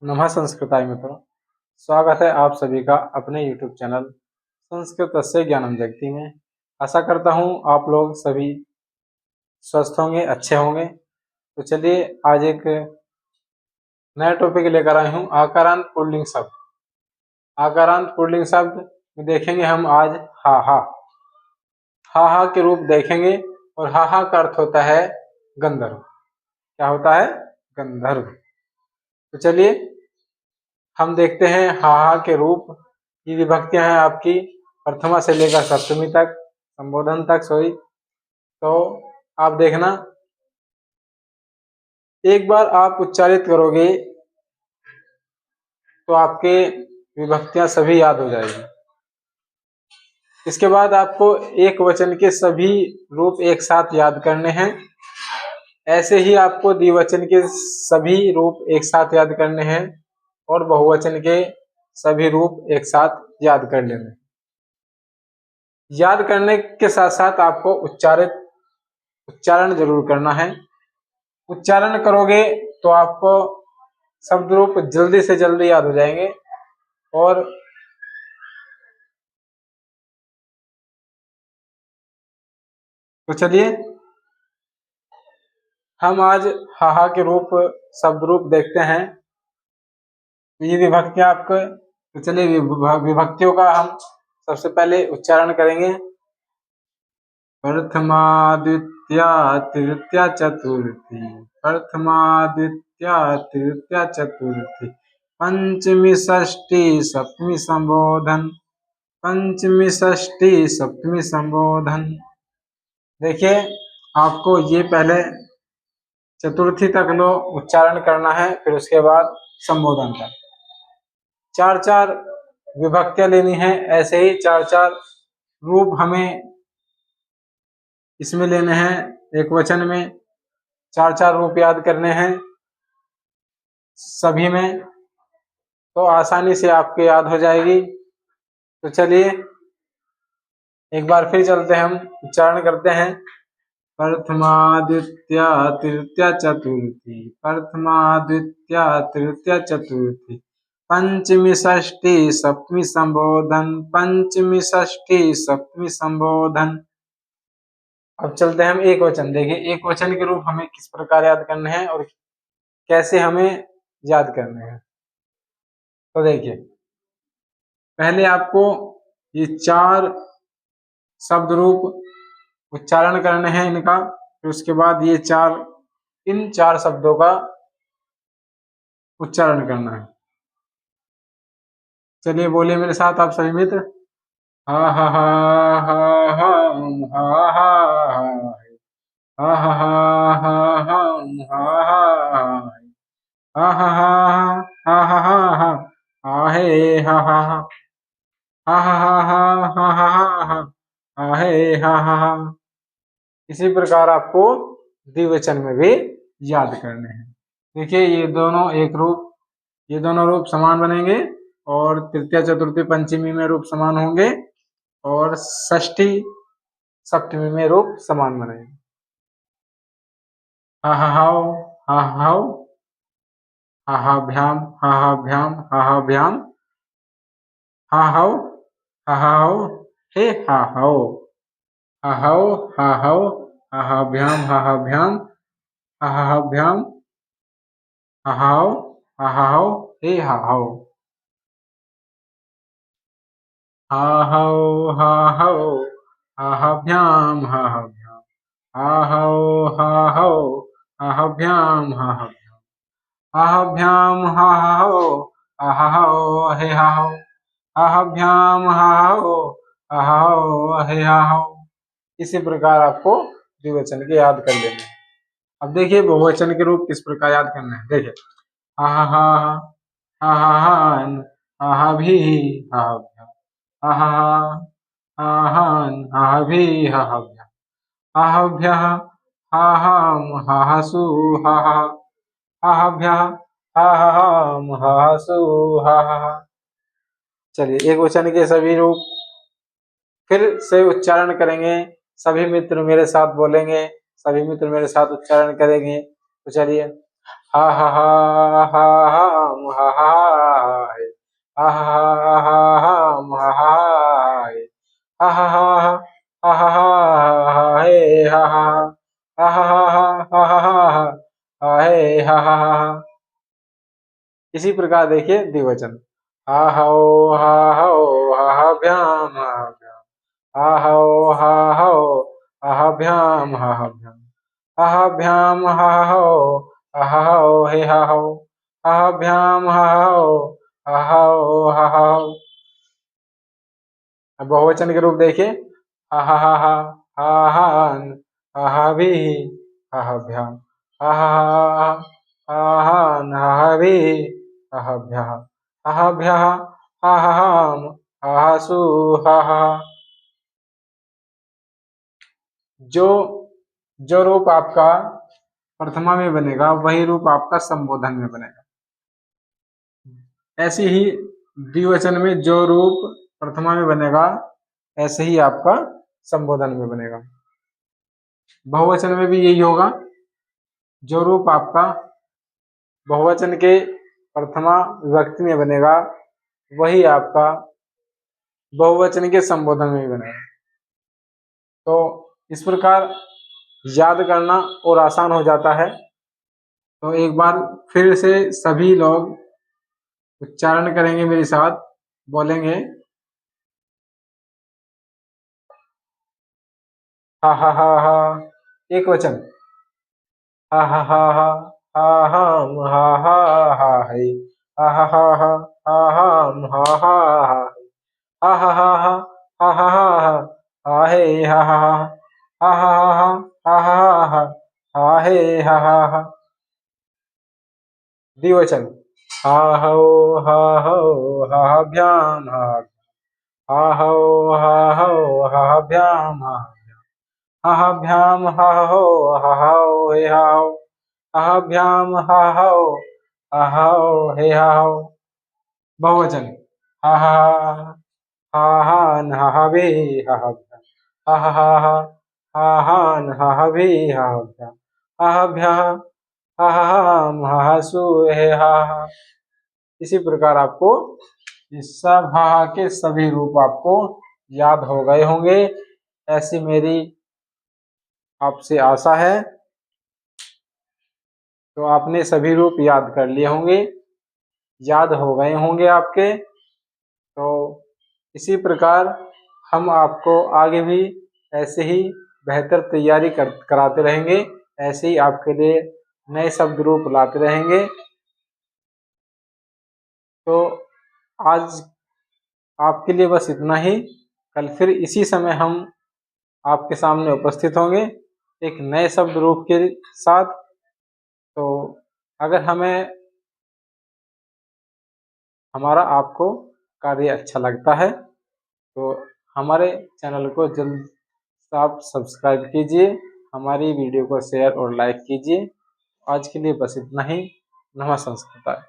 नमः संस्कृताय मित्रों, स्वागत है आप सभी का अपने YouTube चैनल संस्कृतस्य ज्ञानम जगति में। आशा करता हूँ आप लोग सभी स्वस्थ होंगे, अच्छे होंगे। तो चलिए आज एक नया टॉपिक लेकर आए हूँ, आकारांत पुल्लिंग शब्द। आकारांत पुल्लिंग शब्द में देखेंगे हम आज हा हा। हा हा के रूप देखेंगे और हा हा का अर्थ होता है गंधर्व। क्या होता है? गंधर्व। तो चलिए हम देखते हैं हा हा के रूप की विभक्तियां हैं आपकी प्रथमा से लेकर सप्तमी तक, संबोधन तक सॉरी। तो आप देखना, एक बार आप उच्चारित करोगे तो आपके विभक्तियां सभी याद हो जाएगी। इसके बाद आपको एक वचन के सभी रूप एक साथ याद करने हैं। ऐसे ही आपको द्विवचन के सभी रूप एक साथ याद करने हैं और बहुवचन के सभी रूप एक साथ याद कर लेने। याद करने के साथ साथ आपको उच्चारण जरूर करना है। उच्चारण करोगे तो आपको शब्द रूप जल्दी से जल्दी याद हो जाएंगे। और तो चलिए हम आज हाहा के रूप शब्द रूप देखते हैं। ये विभक्तियां आपको, तो चलिए विभक्तियों का हम सबसे पहले उच्चारण करेंगे। प्रथमा द्वितीया तृतीया चतुर्थी, प्रथमा द्वितीया तृतीया चतुर्थी, पंचमी षष्ठी सप्तमी संबोधन, पंचमी षष्ठी सप्तमी संबोधन। देखिए आपको ये पहले चतुर्थी तक लो उच्चारण करना है, फिर उसके बाद संबोधन तक। चार चार विभक्तियां लेनी है। ऐसे ही चार चार रूप हमें इसमें लेने हैं। एक वचन में चार चार रूप याद करने हैं सभी में, तो आसानी से आपके याद हो जाएगी। तो चलिए एक बार फिर चलते हैं, हम उच्चारण करते हैं। प्रथमा द्वितीया तृतीया चतुर्थी, प्रथमा द्वितीया तृतीया चतुर्थी, पंचमी षष्ठी सप्तमी संबोधन, पंचमी षष्ठी सप्तमी संबोधन। अब चलते हैं हम एक वचन। देखिए एक वचन के रूप हमें किस प्रकार याद करने हैं और कैसे हमें याद करने हैं। तो देखिए पहले आपको ये चार शब्द रूप उच्चारण करने हैं इनका, फिर उसके बाद इन चार शब्दों का उच्चारण करना है। चलिए बोलिए मेरे साथ आप सभी मित्र। हा हा हा हा हा हा हा हा हा हा हा हा हा हा हा हा हा हा आहे हा हा हा हा हा हा हा हा हा हा आहे हा हा हा। इसी प्रकार आपको द्विवचन में भी याद करने हैं। देखिए ये दोनों रूप समान बनेंगे और तृतीय चतुर्थी पंचमी में रूप समान होंगे और षष्ठी सप्तमी में रूप समान बनेंगे। हा हा हाओ, हा हाओ, हा हा भ्याम, हा हा भ्याम, हा हा भ्याम, हा हाओ, हा हाओ, हे हा हाओ, हा हाओ, हा हाओ, हा हा भ्याम, हा हा भ्याम, हा हा भ्याम, हा हाओ, हा हाओ, हे हा हाओ, हा हाओ, हा हाओ, हा हा भ्याम, हा हा भ्याम, हा हाओ, हा हाओ, हा हा भ्याम, हा हा भ्याम, हा हा भ्याम, हा हाओ, हा हाओ, हे हा हाओ, हा हा भ्याम, हा हाओ, हा हाओ, हे हा हाओ। इसी प्रकार आपको द्विवचन के याद कर लेना है। अब देखिए बहुवचन के रूप किस प्रकार याद करना है। देखिए हा हा हा हा हा हान, हा हा भी, हा हा हा हा हान, हा हा भी, हा हा भ्या, हा हा भ्या, हा हाम, हा हा सु, हा हा हा हा भ्या, हा हा हाम, हा हा सु, हा हा। चलिए एक वचन के सभी रूप फिर से उच्चारण करेंगे। सभी मित्र मेरे साथ बोलेंगे, सभी मित्र मेरे साथ उच्चारण करेंगे। तो चलिए हा हा हा हा हम हा हाय हा हा हा हम हा हाय हा हा हा हा हा हा हे हा हा हा हा हा हा हा हा हे हा हा हा। इसी प्रकार देखिए द्विवचन हा हो हा हो हा भ्याम हा हो हा हो हा भ्याम हा भ्याम हा भ्याम हा हो हे हा हो हा भ्याम हा हो। अब बहुवचन के रूप देखिए हा हा हा हा हा हान हा हा भी हा हा भ्याम हा हा हा हा हान हा हा भी हा हा भ्या हा हा भ्या हा हा हाम हा हा सु हा हा। जो जो रूप आपका प्रथमा में बनेगा वही रूप आपका संबोधन में बनेगा। ऐसे ही द्विवचन में जो रूप प्रथमा में बनेगा ऐसे ही आपका संबोधन में बनेगा। बहुवचन में भी यही होगा। जो रूप आपका बहुवचन के प्रथमा विभक्ति में बनेगा वही आपका बहुवचन के संबोधन में बनेगा। तो इस प्रकार याद करना और आसान हो जाता है। तो एक बार फिर से सभी लोग उच्चारण करेंगे मेरे साथ, बोलेंगे हा हा हा हा। एक वचन हा हा हा हा हा हम हा हा हा है हा हा हा हा हा हम हा हा हा हा हा हा हा हा हा हा हा हे हा हा हा हा हा हा हा हा हा हे हा हा हा। द्विवचन हा हो हा हो हा भ्याम हा हो हा हो हा भ्याम हा हा भ्याम हा हो हे हा हो हा भ्याम हा हो हे हा हो। बहुवचन हा हा हा हा न हा भी हा हा हा हा हा हा हा न हा भी हा हा भ्या हा हा सु हे हा। इसी प्रकार आपको इस सब हा के सभी रूप आपको याद हो गए होंगे, ऐसी मेरी आपसे आशा है। तो आपने सभी रूप याद कर लिए होंगे, याद हो गए होंगे आपके। तो इसी प्रकार हम आपको आगे भी ऐसे ही बेहतर तैयारी कराते रहेंगे, ऐसे ही आपके लिए नए शब्द रूप लाते रहेंगे। तो आज आपके लिए बस इतना ही। कल फिर इसी समय हम आपके सामने उपस्थित होंगे एक नए शब्द रूप के साथ। तो अगर हमारा आपको कार्य अच्छा लगता है तो हमारे चैनल को जल्द आप सब्सक्राइब कीजिए, हमारी वीडियो को शेयर और लाइक कीजिए। आज के लिए बस इतना ही। नमः संस्कृताय।